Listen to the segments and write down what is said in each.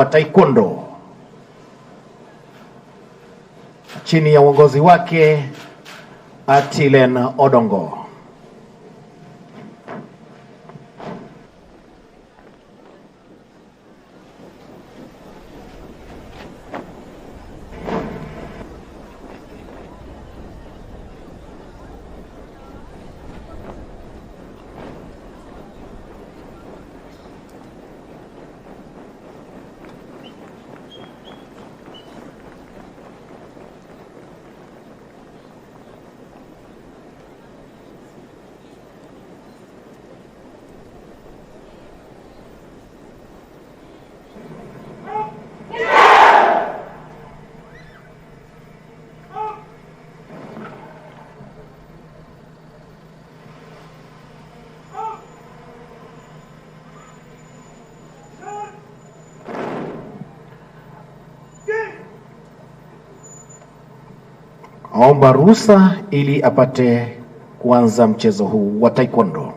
wa Taekwondo chini ya uongozi wake Atilen Odongo. Aomba ruhusa ili apate kuanza mchezo huu wa Taekwondo.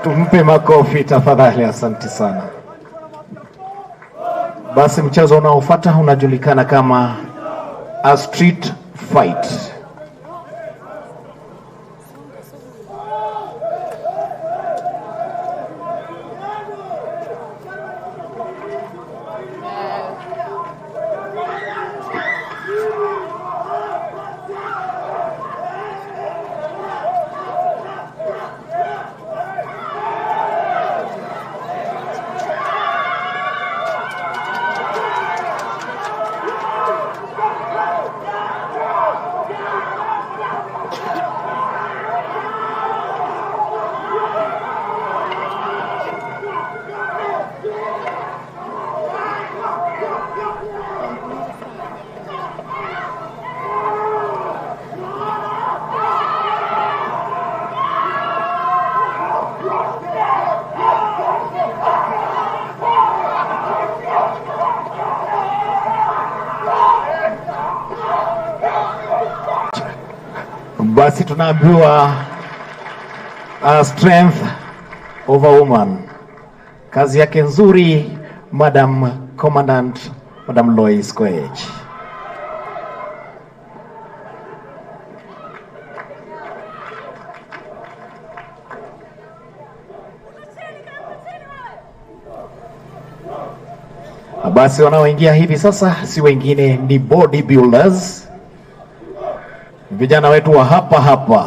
Tumpe makofi tafadhali, asante sana. Basi mchezo unaofuata unajulikana kama a street fight. Basi tunaambiwa strength of a woman Kazi yake nzuri, Madam Commandant, Madam Lois Koech. Basi wanaoingia hivi sasa si wengine ni bodybuilders, vijana wetu wa hapa hapa.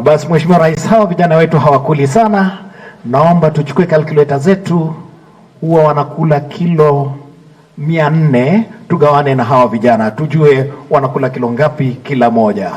Basi Mheshimiwa Rais, hawa vijana wetu hawakuli sana. Naomba tuchukue calculator zetu, huwa wanakula kilo 400, tugawane na hawa vijana tujue wanakula kilo ngapi kila moja.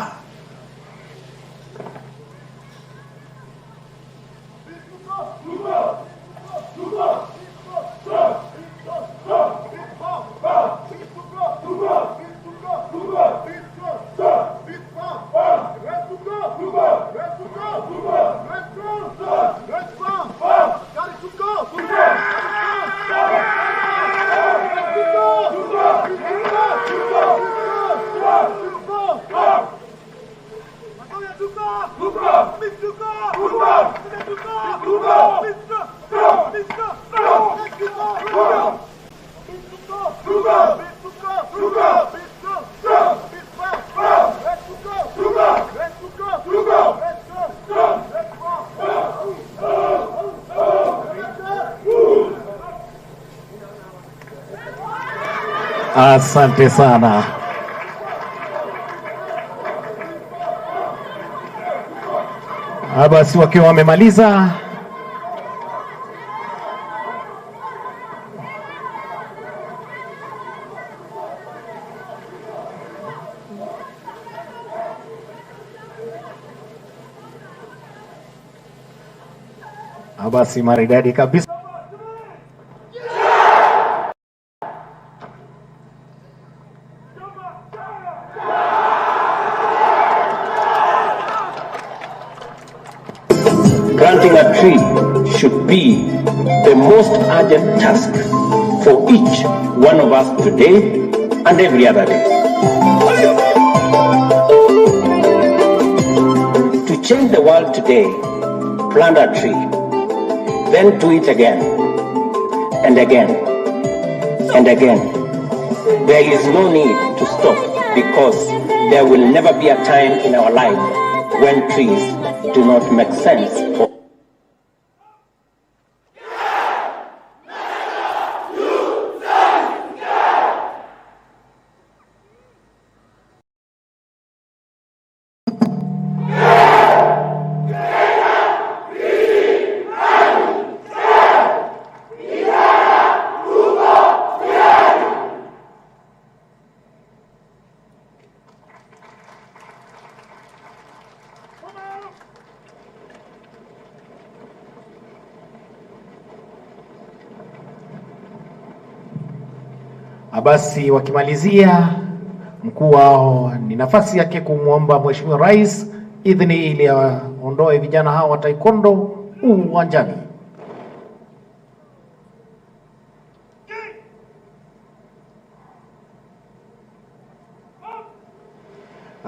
Asante sana. Basi wakiwa wamemaliza, basi maridadi kabisa. Planting a tree should be the most urgent task for each one of us today and every other day. To change the world today, plant a tree, then do it again and again and again. There is no need to stop, because there will never be a time in our life when trees do not make sense for Basi wakimalizia, mkuu wao ni nafasi yake kumwomba Mheshimiwa Rais idhini ili aondoe vijana hao wa taekwondo uwanjani.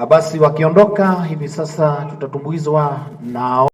Basi wakiondoka hivi sasa, tutatumbuizwa nao.